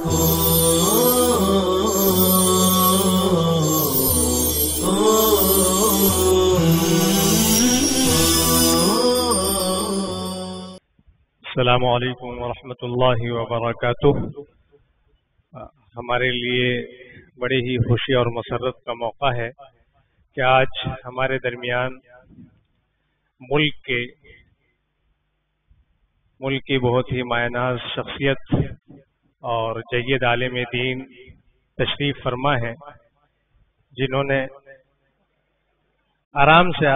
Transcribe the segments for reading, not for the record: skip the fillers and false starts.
السلام علیکم ورحمۃ اللہ وبرکاتہ۔ ہمارے لیے بڑی ہی خوشی اور مسرت کا موقع ہے کہ آج ہمارے درمیان ملک کی بہت ہی مایہ ناز شخصیت اور جید عالم دین تشریف فرما ہے، جنہوں نے آرام سے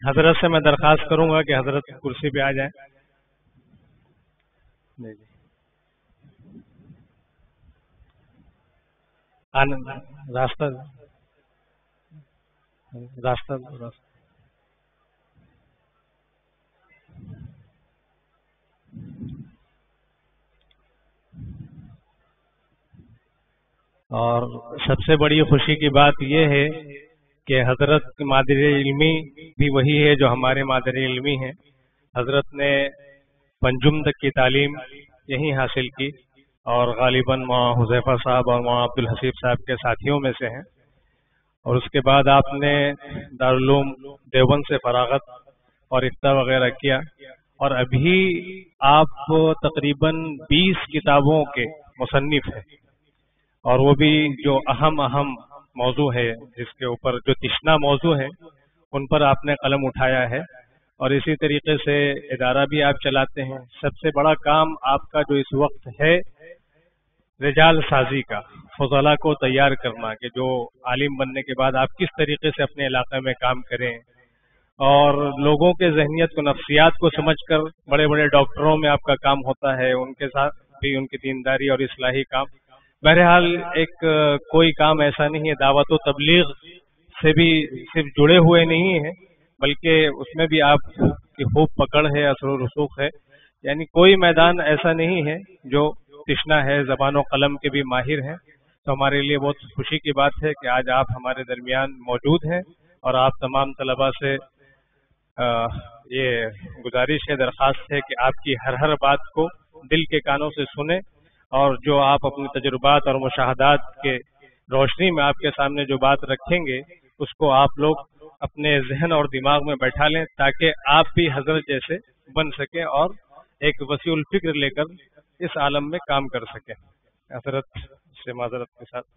حضرت سے میں درخواست کروں گا کہ حضرت کرسی پہ آ جائیں۔ راستہ اور سب سے بڑی خوشی کی بات یہ ہے کہ حضرت مادر علمی بھی وہی ہے جو ہمارے مادر علمی ہیں۔ حضرت نے پنجم تک کی تعلیم یہیں حاصل کی اور غالباً مولانا حذیفہ صاحب اور مولانا عبدالحسیب صاحب کے ساتھیوں میں سے ہیں، اور اس کے بعد آپ نے دارالعلوم دیوبند سے فراغت اور افتاء وغیرہ کیا، اور ابھی آپ تقریباً 20 کتابوں کے مصنف ہیں، اور وہ بھی جو اہم موضوع ہے، جس کے اوپر جو تشنا موضوع ہے ان پر آپ نے قلم اٹھایا ہے، اور اسی طریقے سے ادارہ بھی آپ چلاتے ہیں۔ سب سے بڑا کام آپ کا جو اس وقت ہے رجال سازی کا، فضلاء کو تیار کرنا، کہ جو عالم بننے کے بعد آپ کس طریقے سے اپنے علاقے میں کام کریں، اور لوگوں کے ذہنیت کو، نفسیات کو سمجھ کر بڑے بڑے ڈاکٹروں میں آپ کا کام ہوتا ہے، ان کے ساتھ بھی ان کی دینداری اور اصلاحی کام۔ بہرحال ایک کوئی کام ایسا نہیں ہے، دعوت و تبلیغ سے بھی صرف جڑے ہوئے نہیں ہیں، بلکہ اس میں بھی آپ کی خوب پکڑ ہے، اثر و رسوخ ہے، یعنی کوئی میدان ایسا نہیں ہے جو تشنا ہے، زبان و قلم کے بھی ماہر ہیں۔ تو ہمارے لیے بہت خوشی کی بات ہے کہ آج آپ ہمارے درمیان موجود ہیں، اور آپ تمام طلباء سے یہ گزارش ہے، درخواست ہے کہ آپ کی ہر بات کو دل کے کانوں سے سنیں، اور جو آپ اپنے تجربات اور مشاہدات کے روشنی میں آپ کے سامنے جو بات رکھیں گے اس کو آپ لوگ اپنے ذہن اور دماغ میں بیٹھا لیں، تاکہ آپ بھی حضرت جیسے بن سکیں اور ایک وسیع الفکر لے کر اس عالم میں کام کر سکیں۔ حضرت سے معذرت کے ساتھ۔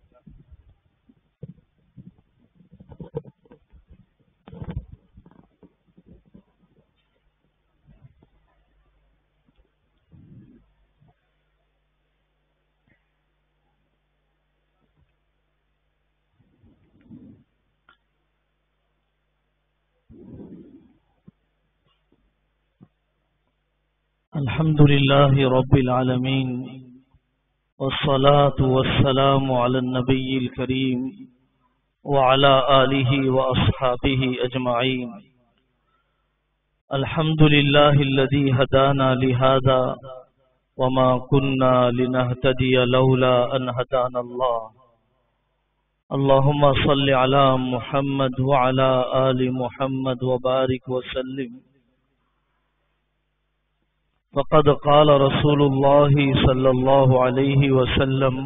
الحمد لله رب العالمين، والصلاة والسلام على النبي الكريم وعلى آله وأصحابه أجمعين۔ الحمد لله الذي هدانا لهذا وما كنا لنهتدي لولا أن هدانا الله۔ اللهم صل على محمد وعلى آل محمد وبارك وسلم۔ فقد قال رسول الله صلى الله عليه وسلم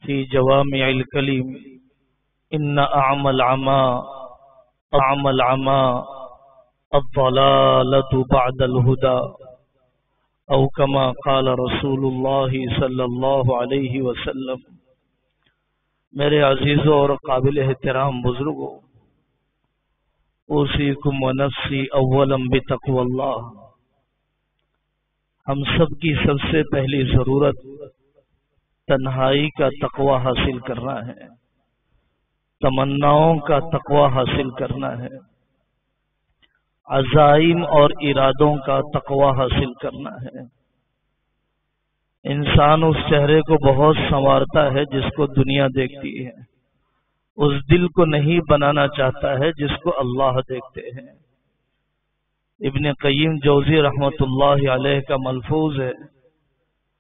في جوامع الكلم: إن أعمى العمى الضلالة بعد الهدى، أو كما قال رسول الله صلى الله عليه وسلم۔ میرے عزیزوں اور قابل احترام بزرگوں، اوصیکم ونفسی اولا بتقوی اللہ۔ ہم سب کی سب سے پہلی ضرورت تنہائی کا تقوی حاصل کرنا ہے، تمناؤں کا تقوی حاصل کرنا ہے، عزائم اور ارادوں کا تقوی حاصل کرنا ہے۔ انسان اس چہرے کو بہت سنوارتا ہے جس کو دنیا دیکھتی ہے، اس دل کو نہیں بنانا چاہتا ہے جس کو اللہ دیکھتے ہیں۔ ابن قیم جوزی رحمت اللہ علیہ کا ملفوظ ہے: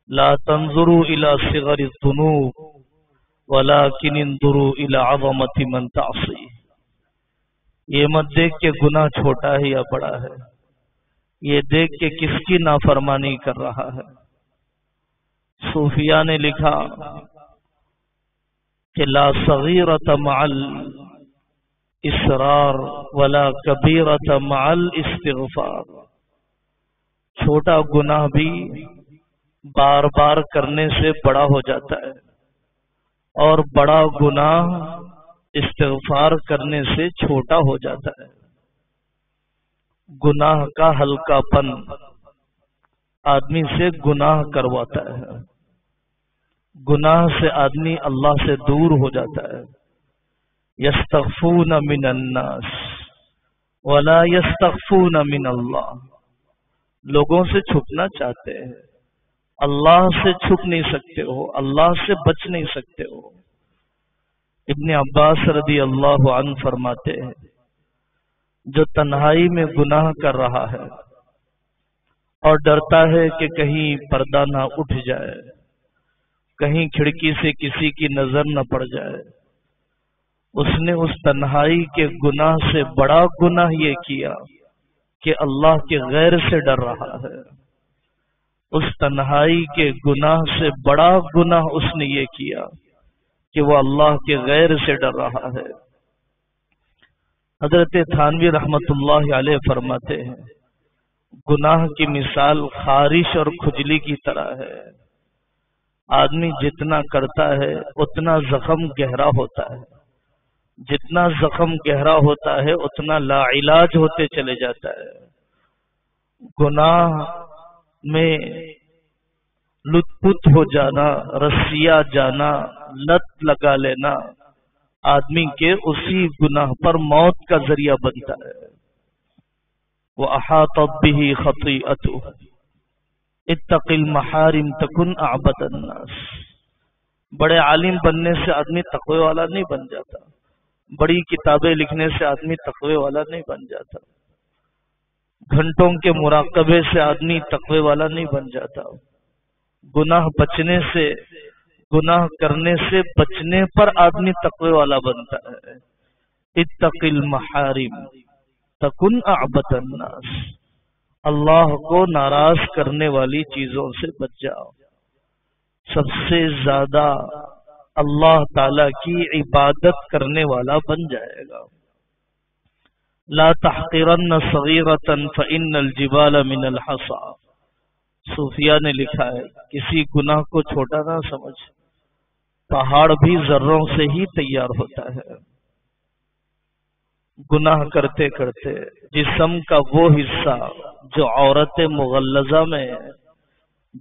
لا تنظروا الى صغر الذنوب ولكن انظروا الى عظمت من تعصی۔ یہ مت دیکھ کہ گناہ چھوٹا ہے یا بڑا ہے، یہ دیکھ کے کس کی نافرمانی کر رہا ہے۔ صوفیاء نے لکھا کہ لا صغیرۃ مع الاصرار ولا کبیرۃ مع الاستغفار، چھوٹا گناہ بھی بار بار کرنے سے بڑا ہو جاتا ہے اور بڑا گناہ استغفار کرنے سے چھوٹا ہو جاتا ہے۔ گناہ کا ہلکا پن آدمی سے گناہ کرواتا ہے، گناہ سے آدمی اللہ سے دور ہو جاتا ہے۔ یستخفون من الناس ولا یستخفون من اللہ، لوگوں سے چھپنا چاہتے ہیں، اللہ سے چھپ نہیں سکتے ہو، اللہ سے بچ نہیں سکتے ہو۔ ابن عباس رضی اللہ عنہ فرماتے ہیں جو تنہائی میں گناہ کر رہا ہے اور ڈرتا ہے کہ کہیں پردہ نہ اٹھ جائے، کہیں کھڑکی سے کسی کی نظر نہ پڑ جائے، اس نے اس تنہائی کے گناہ سے بڑا گناہ یہ کیا کہ اللہ کے غیر سے ڈر رہا ہے۔ اس تنہائی کے گناہ سے بڑا گناہ اس نے یہ کیا کہ وہ اللہ کے غیر سے ڈر رہا ہے۔ حضرت تھانوی رحمت اللہ علیہ فرماتے ہیں گناہ کی مثال خارش اور کھجلی کی طرح ہے، آدمی جتنا کرتا ہے اتنا زخم گہرا ہوتا ہے، جتنا زخم گہرا ہوتا ہے اتنا لا علاج ہوتے چلے جاتا ہے۔ گناہ میں لت پت ہو جانا، رسیا جانا، لت لگا لینا آدمی کے اسی گناہ پر موت کا ذریعہ بنتا ہے۔ وَأَحَاطَتْ بِهِ خَطِيئَتُهُ اتق المحارم تکن اعبد الناس، بڑے عالم بننے سے آدمی تقوی والا نہیں بن جاتا، بڑی کتابیں لکھنے سے آدمی تقوی والا نہیں بن جاتا، گھنٹوں کے مراقبے سے آدمی تقوی والا نہیں بن جاتا، گناہ بچنے سے، گناہ کرنے سے بچنے پر آدمی تقوی والا بنتا ہے۔ اتق المحارم تکن اعبد الناس، اللہ کو ناراض کرنے والی چیزوں سے بچ جاؤ، سب سے زیادہ اللہ تعالی کی عبادت کرنے والا بن جائے گا۔ لا تحقرن صغیرۃ فإن الجبال من الحصى، صوفیاء نے لکھا ہے کسی گناہ کو چھوٹا نہ سمجھ، پہاڑ بھی ذروں سے ہی تیار ہوتا ہے۔ گناہ کرتے کرتے جسم کا وہ حصہ جو عورت مغلظہ میں ہے،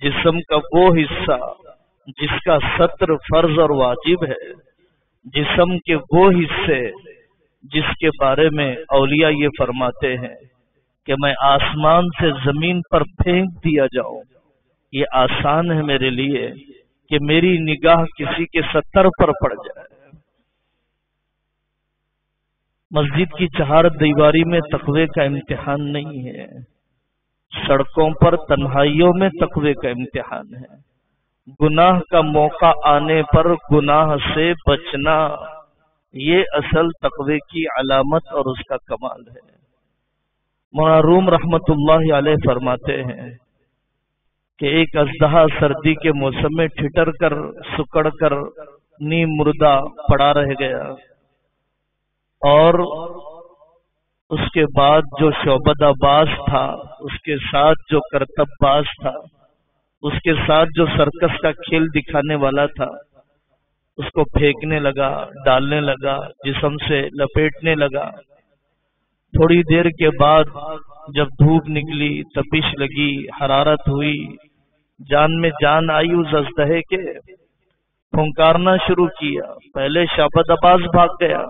جسم کا وہ حصہ جس کا ستر فرض اور واجب ہے، جسم کے وہ حصے جس کے بارے میں اولیاء یہ فرماتے ہیں کہ میں آسمان سے زمین پر پھینک دیا جاؤں، یہ آسان ہے میرے لیے کہ میری نگاہ کسی کے ستر پر پڑ جائے۔ مسجد کی چہار دیواری میں تقوی کا امتحان نہیں ہے، سڑکوں پر تنہائیوں میں تقوی کا امتحان ہے۔ گناہ کا موقع آنے پر گناہ سے بچنا، یہ اصل تقوی کی علامت اور اس کا کمال ہے۔ مولانا روم رحمت اللہ علیہ فرماتے ہیں کہ ایک اژدہا سردی کے موسم میں ٹھٹر کر سکڑ کر نیم مردہ پڑا رہ گیا، اور اس کے بعد جو شعبدہ باز تھا، اس کے ساتھ جو کرتب باز تھا، اس کے ساتھ جو سرکس کا کھیل دکھانے والا تھا، اس کو پھینکنے لگا، ڈالنے لگا، جسم سے لپیٹنے لگا۔ تھوڑی دیر کے بعد جب دھوپ نکلی، تپش لگی، حرارت ہوئی، جان میں جان آئی، اس اژدہے کے پھنکارنا شروع کیا۔ پہلے شعبدہ باز بھاگ گیا،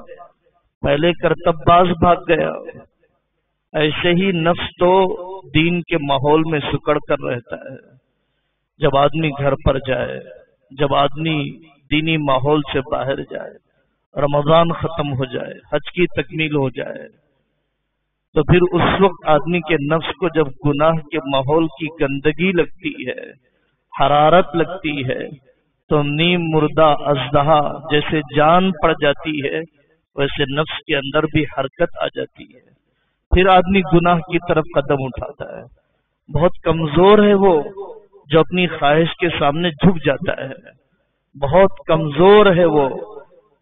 پہلے کرتب باز بھاگ گیا۔ ایسے ہی نفس تو دین کے ماحول میں سکڑ کر رہتا ہے۔ جب آدمی گھر پر جائے، جب آدمی دینی ماحول سے باہر جائے، رمضان ختم ہو جائے، حج کی تکمیل ہو جائے، تو پھر اس وقت آدمی کے نفس کو جب گناہ کے ماحول کی گندگی لگتی ہے، حرارت لگتی ہے، تو نیم مردہ اژدہا جیسے جان پڑ جاتی ہے، ویسے نفس کے اندر بھی حرکت آ جاتی ہے، پھر آدمی گناہ کی طرف قدم اٹھاتا ہے۔ بہت کمزور ہے وہ جو اپنی خواہش کے سامنے جھک جاتا ہے، بہت کمزور ہے وہ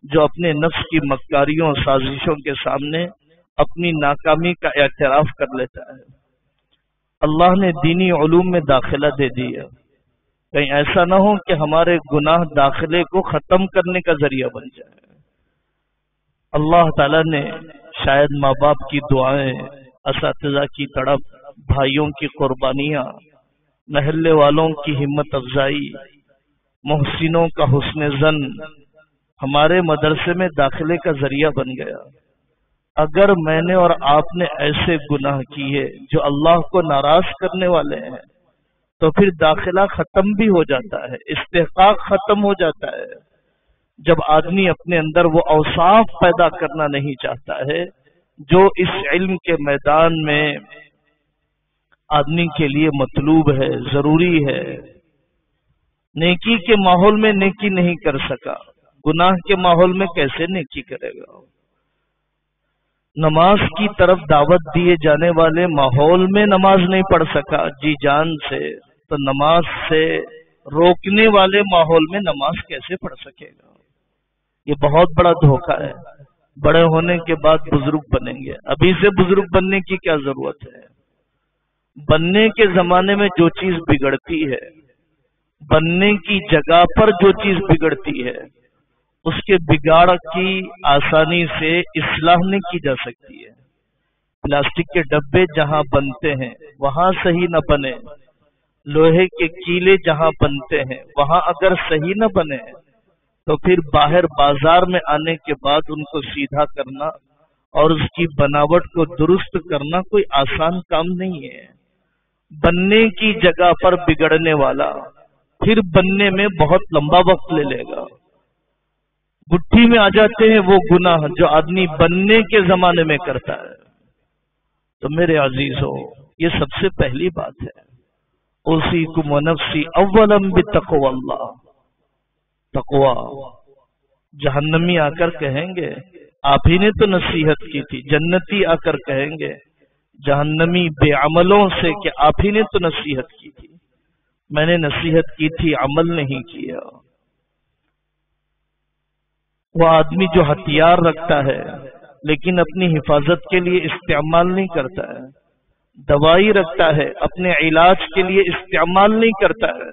جو اپنے نفس کی مکاریوں سازشوں کے سامنے اپنی ناکامی کا اعتراف کر لیتا ہے۔ اللہ نے دینی علوم میں داخلہ دے دیا، کہیں ایسا نہ ہو کہ ہمارے گناہ داخلے کو ختم کرنے کا ذریعہ بن جائے۔ اللہ تعالیٰ نے شاید ماں باپ کی دعائیں، اساتذہ کی تڑپ، بھائیوں کی قربانیاں، محلے والوں کی ہمت افزائی، محسنوں کا حسن زن ہمارے مدرسے میں داخلے کا ذریعہ بن گیا۔ اگر میں نے اور آپ نے ایسے گناہ کیے جو اللہ کو ناراض کرنے والے ہیں تو پھر داخلہ ختم بھی ہو جاتا ہے، استحقاق ختم ہو جاتا ہے۔ جب آدمی اپنے اندر وہ اوصاف پیدا کرنا نہیں چاہتا ہے جو اس علم کے میدان میں آدمی کے لیے مطلوب ہے، ضروری ہے۔ نیکی کے ماحول میں نیکی نہیں کر سکا، گناہ کے ماحول میں کیسے نیکی کرے گا؟ نماز کی طرف دعوت دیے جانے والے ماحول میں نماز نہیں پڑھ سکا جی جان سے، تو نماز سے روکنے والے ماحول میں نماز کیسے پڑھ سکے گا؟ یہ بہت بڑا دھوکہ ہے۔ بڑے ہونے کے بعد بزرگ بنیں گے، ابھی سے بزرگ بننے کی کیا ضرورت ہے؟ بننے کے زمانے میں جو چیز بگڑتی ہے، بننے کی جگہ پر جو چیز بگڑتی ہے، اس کے بگاڑ کی آسانی سے اصلاح نہیں کی جا سکتی ہے۔ پلاسٹک کے ڈبے جہاں بنتے ہیں وہاں صحیح نہ بنے، لوہے کے کیلے جہاں بنتے ہیں وہاں اگر صحیح نہ بنے تو پھر باہر بازار میں آنے کے بعد ان کو سیدھا کرنا اور اس کی بناوٹ کو درست کرنا کوئی آسان کام نہیں ہے۔ بننے کی جگہ پر بگڑنے والا پھر بننے میں بہت لمبا وقت لے لے گا۔ گٹھی میں آ جاتے ہیں وہ گناہ جو آدمی بننے کے زمانے میں کرتا ہے۔ تو میرے عزیزو، یہ سب سے پہلی بات ہے، اوصیکم ونفسی اولا بتقوی اللہ۔ تقوی جہنمی آ کر کہیں گے آپ ہی نے تو نصیحت کی تھی، جنتی آ کر کہیں گے جہنمی بے عملوں سے کہ آپ ہی نے تو نصیحت کی تھی، میں نے نصیحت کی تھی عمل نہیں کیا۔ وہ آدمی جو ہتھیار رکھتا ہے لیکن اپنی حفاظت کے لیے استعمال نہیں کرتا ہے، دوائی رکھتا ہے اپنے علاج کے لیے استعمال نہیں کرتا ہے،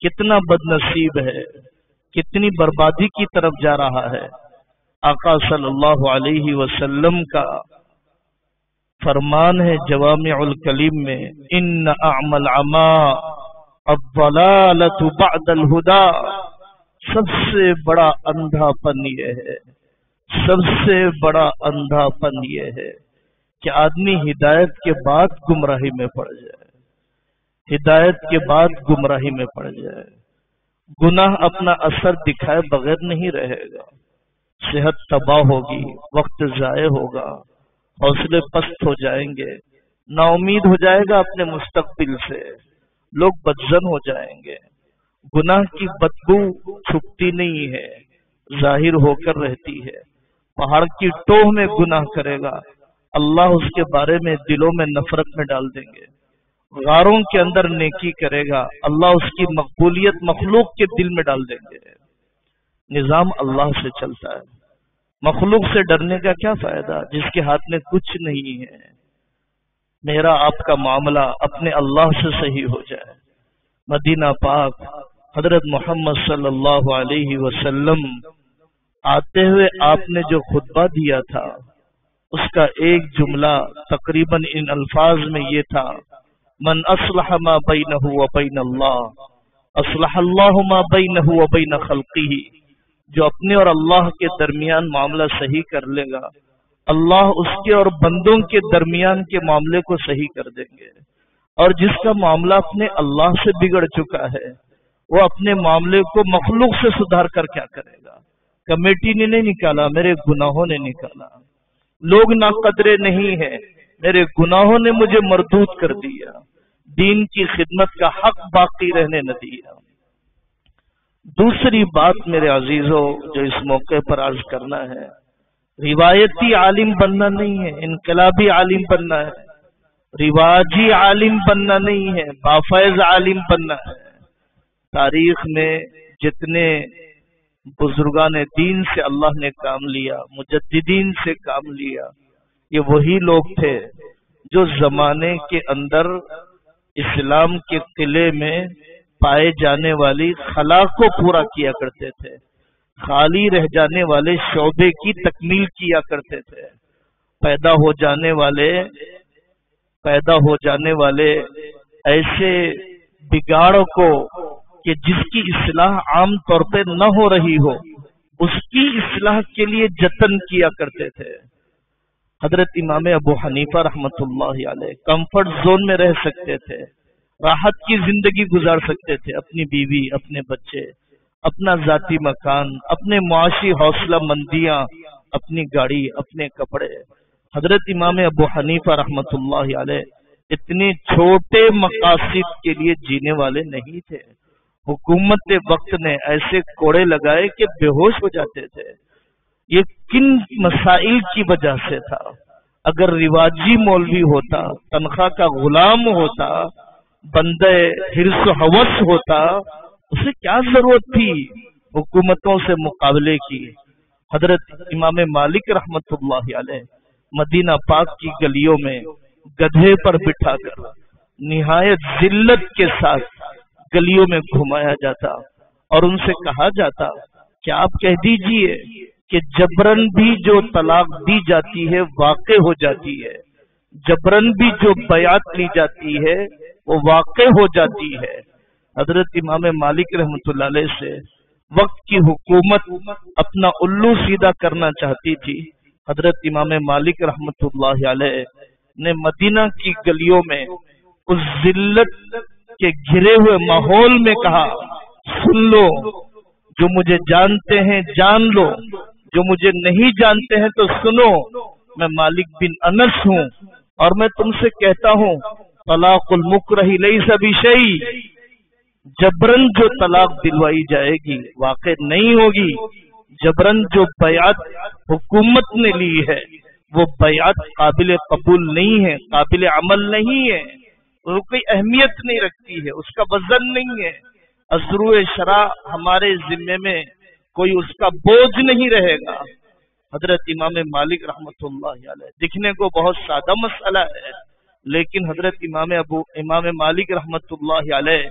کتنا بد نصیب ہے، کتنی بربادی کی طرف جا رہا ہے۔ آقا صلی اللہ علیہ وسلم کا فرمان ہے جوامع الکلیم میں، ان اعمی العمی الضلالۃ بعد الہدی۔ سب سے بڑا اندھا پن یہ ہے، سب سے بڑا اندھا پن یہ ہے کہ آدمی ہدایت کے بعد گمراہی میں پڑ جائے، ہدایت کے بعد گمراہی میں پڑ جائے۔ گناہ اپنا اثر دکھائے بغیر نہیں رہے گا، صحت تباہ ہوگی، وقت ضائع ہوگا، حوصلے پست ہو جائیں گے، نا امید ہو جائے گا اپنے مستقبل سے، لوگ بدظن ہو جائیں گے۔ گناہ کی بدبو چھپتی نہیں ہے، ظاہر ہو کر رہتی ہے۔ پہاڑ کی ٹوہ میں گناہ کرے گا، اللہ اس کے بارے میں دلوں میں نفرت میں ڈال دیں گے۔ غاروں کے اندر نیکی کرے گا، اللہ اس کی مقبولیت مخلوق کے دل میں ڈال دیں گے۔ نظام اللہ سے چلتا ہے، مخلوق سے ڈرنے کا کیا فائدہ جس کے ہاتھ میں کچھ نہیں ہے۔ میرا آپ کا معاملہ اپنے اللہ سے صحیح ہو جائے۔ مدینہ پاک حضرت محمد صلی اللہ علیہ وسلم آتے ہوئے آپ نے جو خطبہ دیا تھا اس کا ایک جملہ تقریباً ان الفاظ میں یہ تھا، من اصلح ما بینہ وبین اللہ اصلح اللہ ما بینہ وبین خلقہ۔ جو اپنے اور اللہ کے درمیان معاملہ صحیح کر لے گا، اللہ اس کے اور بندوں کے درمیان کے معاملے کو صحیح کر دیں گے۔ اور جس کا معاملہ اپنے اللہ سے بگڑ چکا ہے وہ اپنے معاملے کو مخلوق سے سدھار کر کیا کرے گا؟ کمیٹی نے نہیں نکالا، میرے گناہوں نے نکالا۔ لوگ ناقدرے نہیں ہیں، میرے گناہوں نے مجھے مردود کر دیا، دین کی خدمت کا حق باقی رہنے نہ دیا۔ دوسری بات میرے عزیزوں جو اس موقع پر عرض کرنا ہے، روایتی عالم بننا نہیں ہے، انقلابی عالم بننا ہے۔ رواجی عالم بننا نہیں ہے، بافیض عالم بننا ہے۔ تاریخ میں جتنے بزرگان دین سے اللہ نے کام لیا، مجددین سے کام لیا، یہ وہی لوگ تھے جو زمانے کے اندر اسلام کے قلعے میں پائے جانے والی خلا کو پورا کیا کرتے تھے، خالی رہ جانے والے شعبے کی تکمیل کیا کرتے تھے۔ پیدا ہو جانے والے ایسے بگاڑ کو کہ جس کی اصلاح عام طور پہ نہ ہو رہی ہو، اس کی اصلاح کے لیے جتن کیا کرتے تھے۔ حضرت امام ابو حنیفہ رحمت اللہ علیہ کمفرٹ زون میں رہ سکتے تھے، راحت کی زندگی گزار سکتے تھے، اپنی بیوی، اپنے بچے، اپنا ذاتی مکان، اپنے معاشی حوصلہ مندیاں، اپنی گاڑی، اپنے کپڑے۔ حضرت امام ابو حنیفہ رحمت اللہ علیہ اتنے چھوٹے مقاصد کے لیے جینے والے نہیں تھے۔ حکومت وقت نے ایسے کوڑے لگائے کہ بے ہوش ہو جاتے تھے۔ یہ کن مسائل کی وجہ سے تھا؟ اگر رواجی مولوی ہوتا، تنخواہ کا غلام ہوتا، بندے حرص و ہوس ہوتا، اسے کیا ضرورت تھی حکومتوں سے مقابلے کی؟ حضرت امام مالک رحمت اللہ علیہ مدینہ پاک کی گلیوں میں گدھے پر بٹھا کر نہایت ذلت کے ساتھ گلیوں میں گھمایا جاتا اور ان سے کہا جاتا کہ آپ کہہ دیجئے کہ جبرن بھی جو طلاق دی جاتی ہے واقع ہو جاتی ہے، جبرن بھی جو بیعت لی جاتی ہے وہ واقع ہو جاتی ہے۔ حضرت امام مالک رحمت اللہ علیہ سے وقت کی حکومت اپنا الو سیدھا کرنا چاہتی تھی۔ حضرت امام مالک رحمت اللہ علیہ نے مدینہ کی گلیوں میں اس ذلت کے گھرے ہوئے ماحول میں کہا، سن لو، جو مجھے جانتے ہیں جان لو، جو مجھے نہیں جانتے ہیں تو سنو، میں مالک بن انس ہوں اور میں تم سے کہتا ہوں طلاق المکرہ لیس بشیء، جبرن جو طلاق دلوائی جائے گی واقع نہیں ہوگی، جبرن جو بیعت حکومت نے لی ہے وہ بیعت قابل قبول نہیں ہے، قابل عمل نہیں ہے، وہ کوئی اہمیت نہیں رکھتی ہے، اس کا وزن نہیں ہے، ازرو شرع ہمارے ذمے میں کوئی اس کا بوجھ نہیں رہے گا۔ حضرت امام مالک رحمت اللہ علیہ دکھنے کو بہت سادہ مسئلہ ہے، لیکن حضرت امام مالک رحمت اللہ علیہ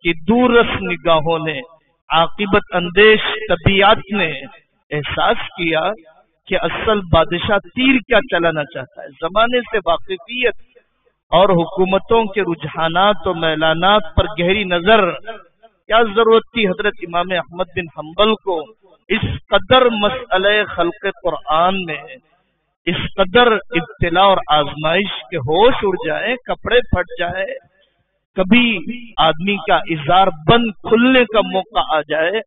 کی دور رس نگاہوں نے، عاقبت اندیش طبیعت نے احساس کیا کہ اصل بادشاہ تیر کیا چلانا چاہتا ہے۔ زمانے سے واقفیت اور حکومتوں کے رجحانات و میلانات پر گہری نظر، کیا ضرورت تھی حضرت امام احمد بن حنبل کو اس قدر مسئلہ خلق قرآن میں، اس قدر ابتلا اور آزمائش کے ہوش اڑ جائے، کپڑے پھٹ جائے، کبھی آدمی کا ازار بند کھلنے کا موقع آ جائے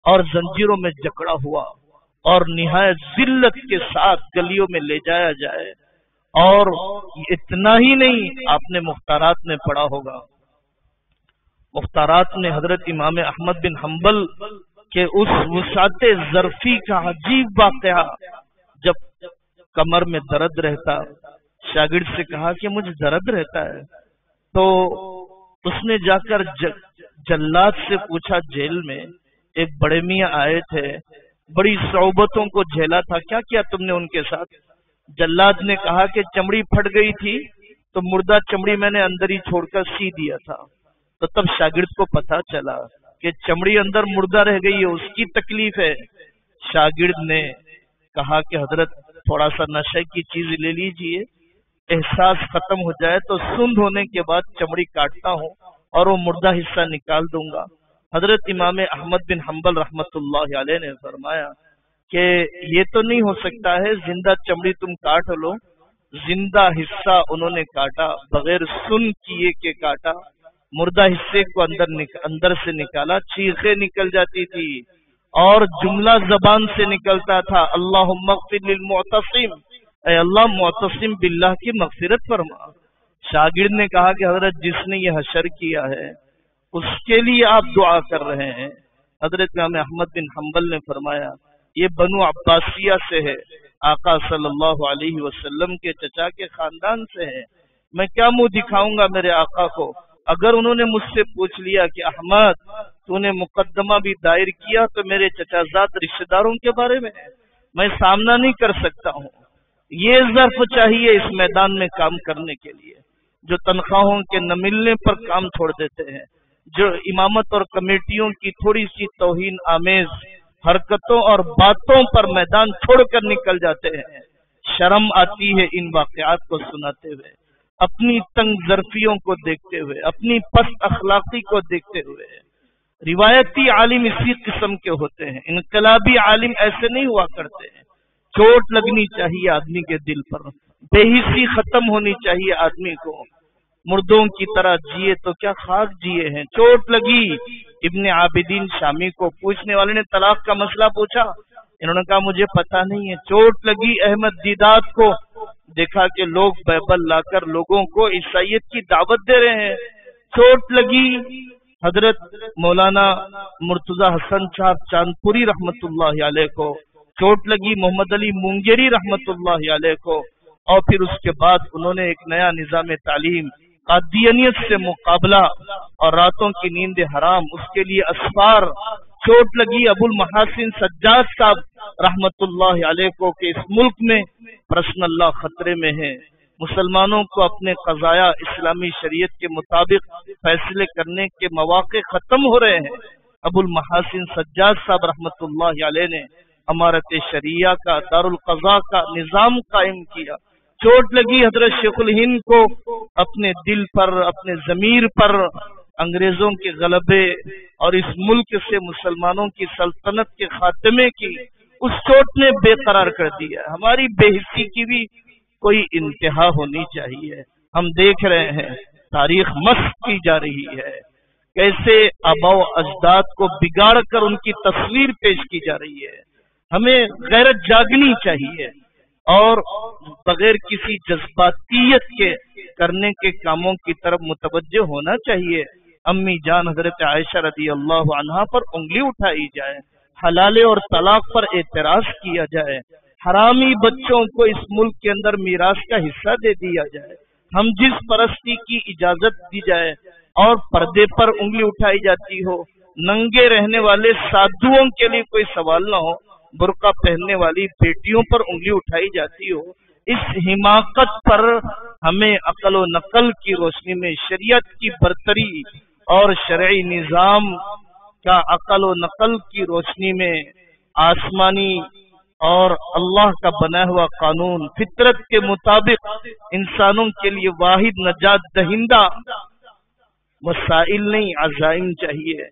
اور زنجیروں میں جکڑا ہوا اور نہایت ذلت کے ساتھ گلیوں میں لے جایا جائے۔ اور اتنا ہی نہیں، آپ نے مختارات میں پڑھا ہوگا، مختارات میں حضرت امام احمد بن حنبل کے اس وسعت ظرفی کا عجیب واقعہ، جب کمر میں درد رہتا، شاگرد سے کہا کہ مجھے درد رہتا ہے، تو اس نے جا کر جلاد سے پوچھا، جیل میں ایک بڑے میاں آئے تھے، بڑی صعوبتوں کو جھیلا تھا، کیا کیا تم نے ان کے ساتھ؟ جلاد نے کہا کہ چمڑی پھٹ گئی تھی تو مردہ چمڑی میں نے اندر ہی چھوڑ کر سی دیا تھا۔ تو تب شاگرد کو پتا چلا کہ چمڑی اندر مردہ رہ گئی ہے، اس کی تکلیف ہے۔ شاگرد نے کہا کہ حضرت تھوڑا سا نشے کی چیز لے لیجئے، احساس ختم ہو جائے تو سند ہونے کے بعد چمڑی کاٹتا ہوں اور وہ مردہ حصہ نکال دوں گا۔ حضرت امام احمد بن حنبل رحمت اللہ علیہ نے فرمایا کہ یہ تو نہیں ہو سکتا ہے، زندہ چمڑی تم کاٹ لو۔ زندہ حصہ انہوں نے کاٹا، بغیر سن کیے کہ کاٹا، مردہ حصے کو اندر سے نکالا، چیخیں نکل جاتی تھی اور جملہ زبان سے نکلتا تھا، اللہم اغفر للمعتصم، اے اللہ معتصم باللہ کی مغفرت فرما۔ شاگرد نے کہا کہ حضرت جس نے یہ حشر کیا ہے اس کے لیے آپ دعا کر رہے ہیں۔ حضرت امام احمد بن حنبل نے فرمایا یہ بنو عباسیہ سے ہے، آقا صلی اللہ علیہ وسلم کے چچا کے خاندان سے ہے، میں کیا منہ دکھاؤں گا میرے آقا کو؟ اگر انہوں نے مجھ سے پوچھ لیا کہ احمد تو نے مقدمہ بھی دائر کیا تو میرے چچا زاد رشتہ داروں کے بارے میں سامنا نہیں کر سکتا ہوں۔ یہ ظرف چاہیے اس میدان میں کام کرنے کے لیے، جو تنخواہوں کے نہ ملنے پر کام چھوڑ دیتے ہیں، جو امامت اور کمیٹیوں کی تھوڑی سی توہین آمیز حرکتوں اور باتوں پر میدان چھوڑ کر نکل جاتے ہیں۔ شرم آتی ہے ان واقعات کو سناتے ہوئے، اپنی تنگ ظرفیوں کو دیکھتے ہوئے، اپنی پست اخلاقی کو دیکھتے ہوئے۔ روایتی عالم اسی قسم کے ہوتے ہیں، انقلابی عالم ایسے نہیں ہوا کرتے ہیں۔ چوٹ لگنی چاہیے آدمی کے دل پر، بے حسی ختم ہونی چاہیے آدمی کو۔ مردوں کی طرح جیے تو کیا خاک جیے ہیں۔ چوٹ لگی ابن عابدین شامی کو، پوچھنے والے نے طلاق کا مسئلہ پوچھا، انہوں نے کہا مجھے پتا نہیں ہے۔ چوٹ لگی احمد دیدات کو، دیکھا کہ لوگ بائبل لا کر لوگوں کو عیسائیت کی دعوت دے رہے ہیں۔ چوٹ لگی حضرت مولانا مرتضی حسن صاحب چاندپوری رحمت اللہ علیہ کو، چوٹ لگی محمد علی مونگیری رحمت اللہ علیہ کو، اور پھر اس کے بعد انہوں نے ایک نیا نظام تعلیم، قادیانیت سے مقابلہ اور راتوں کی نیند حرام، اس کے لیے اسفار۔ چوٹ لگی ابو المحاسن سجاد صاحب رحمت اللہ علیہ کو کہ اس ملک میں پرسن اللہ خطرے میں ہے، مسلمانوں کو اپنے قضایا اسلامی شریعت کے مطابق فیصلے کرنے کے مواقع ختم ہو رہے ہیں۔ ابو المحاسن سجاد صاحب رحمت اللہ علیہ نے امارت شریعہ کا، دارالقضاء کا نظام قائم کیا۔ چوٹ لگی حضرت شیخ الہند کو اپنے دل پر، اپنے ضمیر پر انگریزوں کے غلبے اور اس ملک سے مسلمانوں کی سلطنت کے خاتمے کی اس چوٹ نے بے قرار کر دیا۔ ہماری بے حسی کی بھی کوئی انتہا ہونی چاہیے۔ ہم دیکھ رہے ہیں تاریخ مسخ کی جا رہی ہے، کیسے آباء و اجداد کو بگاڑ کر ان کی تصویر پیش کی جا رہی ہے۔ ہمیں غیرت جاگنی چاہیے اور بغیر کسی جذباتیت کے کرنے کے کاموں کی طرف متوجہ ہونا چاہیے۔ امی جان حضرت عائشہ رضی اللہ عنہا پر انگلی اٹھائی جائے، حلال اور طلاق پر اعتراض کیا جائے، حرامی بچوں کو اس ملک کے اندر میراث کا حصہ دے دیا جائے، ہم جس پرستی کی اجازت دی جائے اور پردے پر انگلی اٹھائی جاتی ہو، ننگے رہنے والے سادھوؤں کے لیے کوئی سوال نہ ہو، برقع پہننے والی بیٹیوں پر انگلی اٹھائی جاتی ہو، اس حماقت پر ہمیں عقل و نقل کی روشنی میں شریعت کی برتری اور شرعی نظام کا عقل و نقل کی روشنی میں آسمانی اور اللہ کا بنایا ہوا قانون فطرت کے مطابق انسانوں کے لیے واحد نجات دہندہ وسائل نہیں عزائم چاہیے،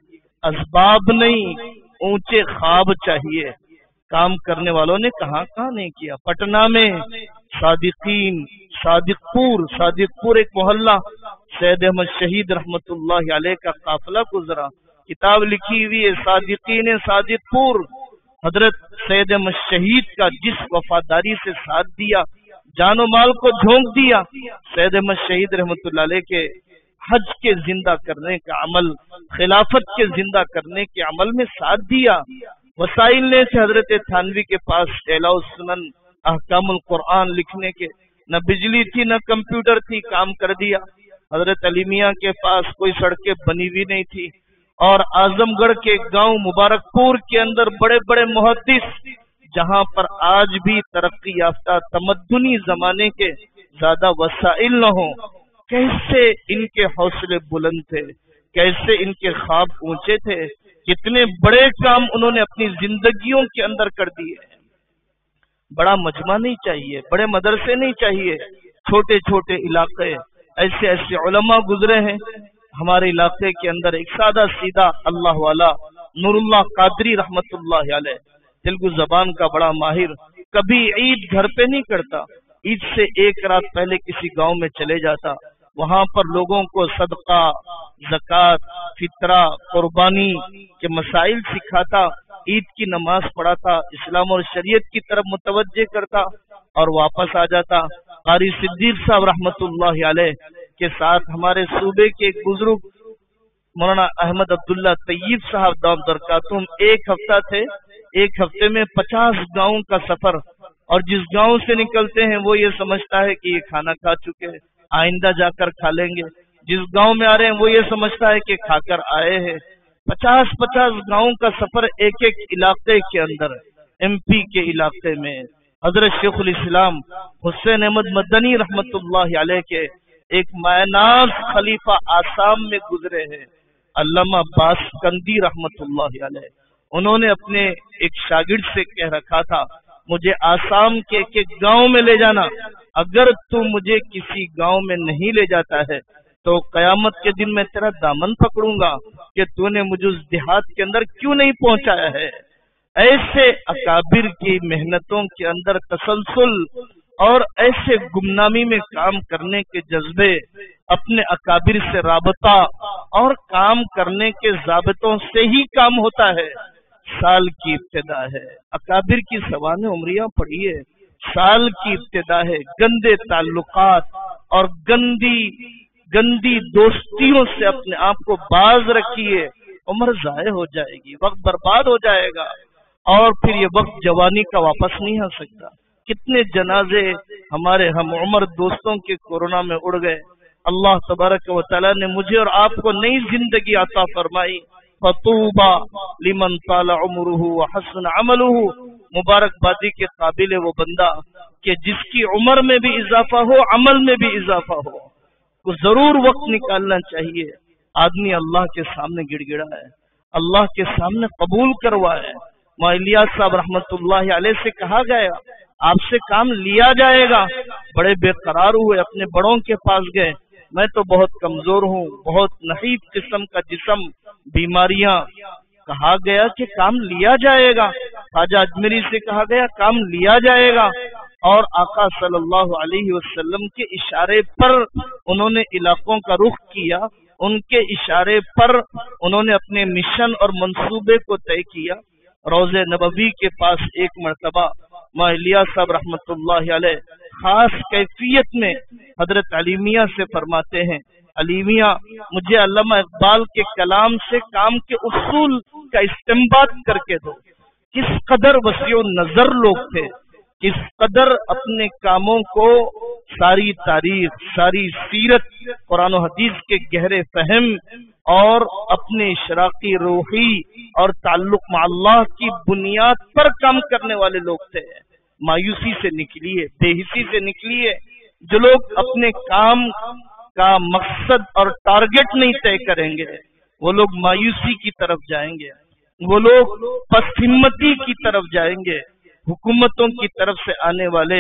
اسباب نہیں اونچے خواب چاہیے۔ کام کرنے والوں نے کہاں نہیں کیا۔ پٹنہ میں صادقین، صادق پور ایک محلہ، سید احمد شہید رحمت اللہ علیہ کا قافلہ گزرا، کتاب لکھی ہوئی ہے صادقین صادق پور۔ حضرت سید احمد شہید کا جس وفاداری سے ساتھ دیا، جان و مال کو جھونک دیا، سید احمد شہید رحمت اللہ علیہ کے حج کے زندہ کرنے کا عمل، خلافت کے زندہ کرنے کے عمل میں ساتھ دیا۔ وسائل نے سے حضرت تھانوی کے پاس اعلاء السنن احکام القرآن لکھنے کے، نہ بجلی تھی نہ کمپیوٹر تھی، کام کر دیا۔ حضرت علی میاں کے پاس کوئی سڑکیں بنی ہوئی نہیں تھی، اور اعظم گڑھ کے گاؤں مبارک پور کے اندر بڑے بڑے محدث، جہاں پر آج بھی ترقی یافتہ تمدنی زمانے کے زیادہ وسائل نہ ہوں، کیسے ان کے حوصلے بلند تھے، کیسے ان کے خواب اونچے تھے، کتنے بڑے کام انہوں نے اپنی زندگیوں کے اندر کر دیے۔ بڑا مجمع نہیں چاہیے، بڑے مدرسے نہیں چاہیے، چھوٹے چھوٹے علاقے، ایسے ایسے علماء گزرے ہیں۔ ہمارے علاقے کے اندر ایک سادہ سیدھا اللہ والا نور اللہ قادری رحمت اللہ علیہ، تیلگو زبان کا بڑا ماہر، کبھی عید گھر پہ نہیں کرتا، عید سے ایک رات پہلے کسی گاؤں میں چلے جاتا، وہاں پر لوگوں کو صدقہ، زکوٰۃ، فطرہ، قربانی کے مسائل سکھاتا، عید کی نماز پڑھاتا، اسلام اور شریعت کی طرف متوجہ کرتا اور واپس آ جاتا۔ قاری صدیق صاحب رحمت اللہ علیہ کے ساتھ ہمارے صوبے کے ایک بزرگ مولانا احمد عبداللہ طیب صاحب دام درکاتہم ایک ہفتہ تھے۔ ایک ہفتے میں 50 گاؤں کا سفر، اور جس گاؤں سے نکلتے ہیں وہ یہ سمجھتا ہے کہ یہ کھانا کھا چکے ہیں، آئندہ جا کر کھا لیں گے. جس گاؤں میں آ رہے ہیں وہ یہ سمجھتا ہے کہ کھا کر آئے ہیں. 50 گاؤں کا سفر ایک ایک علاقے کے اندر. ایم پی کے علاقے میں حضرت شیخ الاسلام حسین احمد مدنی رحمت اللہ علیہ کے ایک معناز خلیفہ آسام میں گزرے ہیں، علامہ باسکندی رحمت اللہ علیہ. انہوں نے اپنے ایک شاگرد سے کہہ رکھا تھا مجھے آسام کے ایک گاؤں میں لے جانا، اگر تو مجھے کسی گاؤں میں نہیں لے جاتا ہے تو قیامت کے دن میں تیرا دامن پکڑوں گا کہ تو نے مجھے اس دیہات کے اندر کیوں نہیں پہنچایا ہے. ایسے اکابر کی محنتوں کے اندر تسلسل اور ایسے گمنامی میں کام کرنے کے جذبے، اپنے اکابر سے رابطہ اور کام کرنے کے ضابطوں سے ہی کام ہوتا ہے. سال کی ابتدا ہے، اکابر کی سوانح عمریاں پڑھیے، سال کی ابتدا ہے. گندے تعلقات اور گندی دوستیوں سے اپنے آپ کو باز رکھیے. عمر ضائع ہو جائے گی، وقت برباد ہو جائے گا اور پھر یہ وقت جوانی کا واپس نہیں آ سکتا. کتنے جنازے ہمارے ہم عمر دوستوں کے کورونا میں اڑ گئے. اللہ تبارک و تعالی نے مجھے اور آپ کو نئی زندگی عطا فرمائی. فطوبى لمن طال عمره وحسن عمله. مبارکبادی کے قابل ہے وہ بندہ کہ جس کی عمر میں بھی اضافہ ہو، عمل میں بھی اضافہ ہو. کو ضرور وقت نکالنا چاہیے. آدمی اللہ کے سامنے گڑ گڑا ہے، اللہ کے سامنے قبول کروائے. الیاس صاحب رحمت اللہ علیہ سے کہا گیا آپ سے کام لیا جائے گا. بڑے بے قرار ہوئے، اپنے بڑوں کے پاس گئے. میں تو بہت کمزور ہوں، بہت نحیف قسم کا جسم، بیماریاں. کہا گیا کہ کام لیا جائے گا. خواجہ اجمیری سے کہا گیا کام لیا جائے گا. اور آقا صلی اللہ علیہ وسلم کے اشارے پر انہوں نے علاقوں کا رخ کیا. ان کے اشارے پر انہوں نے اپنے مشن اور منصوبے کو طے کیا. روضہ نبوی کے پاس ایک مرتبہ الیاس صاحب رحمت اللہ علیہ خاص کیفیت میں حضرت علیمیہ سے فرماتے ہیں علیمیہ مجھے علامہ اقبال کے کلام سے کام کے اصول کا استنباط کر کے دو. کس قدر وسیع نظر لوگ تھے، کس قدر اپنے کاموں کو ساری تاریخ، ساری سیرت، قرآن و حدیث کے گہرے فہم اور اپنے اشراقی روحی اور تعلق مع اللہ کی بنیاد پر کام کرنے والے لوگ تھے. مایوسی سے نکلیے، بے حسی سے نکلیے. جو لوگ اپنے کام کا مقصد اور ٹارگٹ نہیں طے کریں گے وہ لوگ مایوسی کی طرف جائیں گے، وہ لوگ پس ہمتی کی طرف جائیں گے. حکومتوں کی طرف سے آنے والے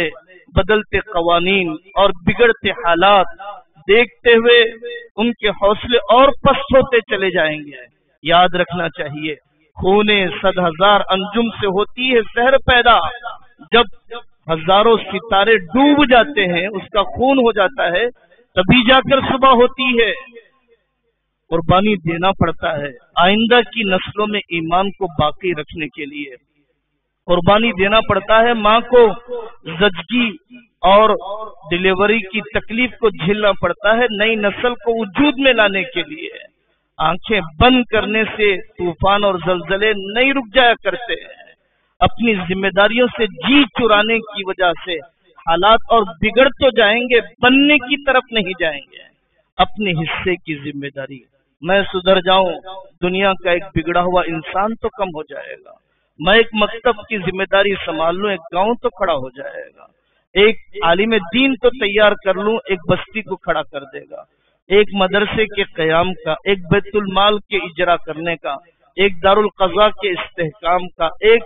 بدلتے قوانین اور بگڑتے حالات دیکھتے ہوئے ان کے حوصلے اور پست ہوتے چلے جائیں گے. یاد رکھنا چاہیے خونے 100,000 انجم سے ہوتی ہے سحر پیدا. جب ہزاروں ستارے ڈوب جاتے ہیں، اس کا خون ہو جاتا ہے، تبھی جا کر صبح ہوتی ہے. قربانی دینا پڑتا ہے آئندہ کی نسلوں میں ایمان کو باقی رکھنے کے لیے. قربانی دینا پڑتا ہے ماں کو زچگی اور ڈیلیوری کی تکلیف کو جھیلنا پڑتا ہے نئی نسل کو وجود میں لانے کے لیے. آنکھیں بند کرنے سے طوفان اور زلزلے نہیں رک جایا کرتے ہیں. اپنی ذمہ داریوں سے جی چرانے کی وجہ سے حالات اور بگڑ تو جائیں گے، بننے کی طرف نہیں جائیں گے. اپنے حصے کی ذمہ داری، میں سدھر جاؤں، دنیا کا ایک بگڑا ہوا انسان تو کم ہو جائے گا. میں ایک مکتب کی ذمہ داری سنبھال لوں، ایک گاؤں تو کھڑا ہو جائے گا. ایک عالم دین تو تیار کر لوں، ایک بستی کو کھڑا کر دے گا. ایک مدرسے کے قیام کا، ایک بیت المال کے اجرا کرنے کا، ایک دارالقضاء کے استحکام کا، ایک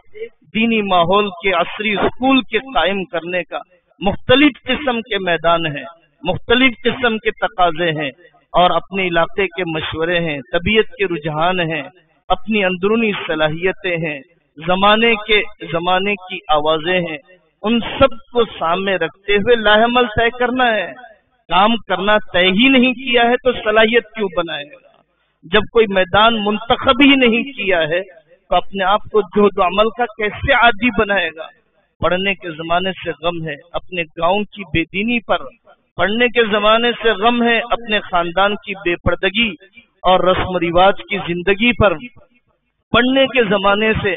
دینی ماحول کے عصری اسکول کے قائم کرنے کا. مختلف قسم کے میدان ہیں، مختلف قسم کے تقاضے ہیں اور اپنے علاقے کے مشورے ہیں، طبیعت کے رجحان ہیں، اپنی اندرونی صلاحیتیں ہیں، زمانے کی آوازیں ہیں. ان سب کو سامنے رکھتے ہوئے لاہ عمل طے کرنا ہے. کام کرنا طے ہی نہیں کیا ہے تو صلاحیت کیوں بنائے گا؟ جب کوئی میدان منتخب ہی نہیں کیا ہے تو اپنے آپ کو جہد و عمل کا کیسے عادی بنائے گا؟ پڑھنے کے زمانے سے غم ہے اپنے گاؤں کی بے دینی پر، پڑھنے کے زمانے سے غم ہے اپنے خاندان کی بے پردگی اور رسم و رواج کی زندگی پر. پڑھنے کے زمانے سے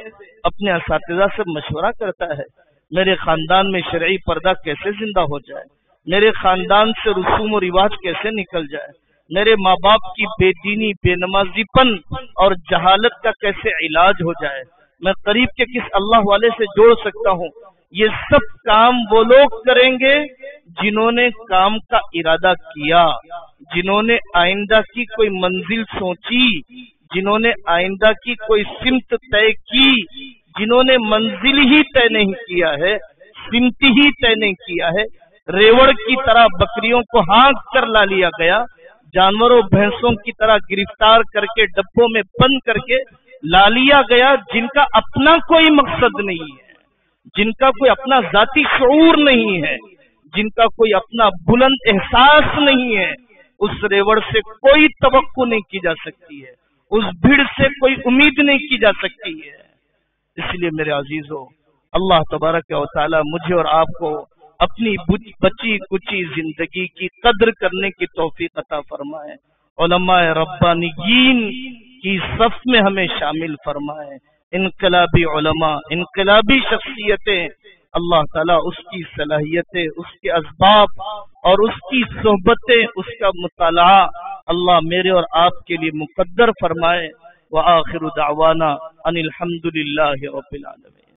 اپنے اساتذہ سے مشورہ کرتا ہے میرے خاندان میں شرعی پردہ کیسے زندہ ہو جائے، میرے خاندان سے رسوم و رواج کیسے نکل جائے، میرے ماں باپ کی بے دینی، بے نمازی پن اور جہالت کا کیسے علاج ہو جائے، میں قریب کے کس اللہ والے سے جوڑ سکتا ہوں۔ یہ سب کام وہ لوگ کریں گے جنہوں نے کام کا ارادہ کیا، جنہوں نے آئندہ کی کوئی منزل سوچی، جنہوں نے آئندہ کی کوئی سمت طے کی، جنہوں نے منزل ہی طے نہیں کیا ہے، سمت ہی طے نہیں کیا ہے۔ ریوڑ کی طرح بکریوں کو ہانک کر لا لیا گیا، جانوروں بھینسوں کی طرح گرفتار کر کے ڈبوں میں بند کر کے لا لیا گیا، جن کا اپنا کوئی مقصد نہیں ہے، جن کا کوئی اپنا ذاتی شعور نہیں ہے، جن کا کوئی اپنا بلند احساس نہیں ہے۔ اس ریوڑ سے کوئی توقع نہیں کی جا سکتی ہے، اس بھیڑ سے کوئی امید نہیں کی جا سکتی ہے۔ اس لیے میرے عزیزو، اللہ تبارک و تعالی مجھے اور آپ کو اپنی بچی کچی زندگی کی قدر کرنے کی توفیق عطا فرمائے، علماء ربانیین کی صف میں ہمیں شامل فرمائے، انقلابی علماء، انقلابی شخصیتیں، اللہ تعالیٰ اس کی صلاحیتیں، اس کے اسباب اور اس کی صحبتیں، اس کا مطالعہ اللہ میرے اور آپ کے لیے مقدر فرمائے۔ وآخر دعوانا ان الحمد للہ رب العالمین۔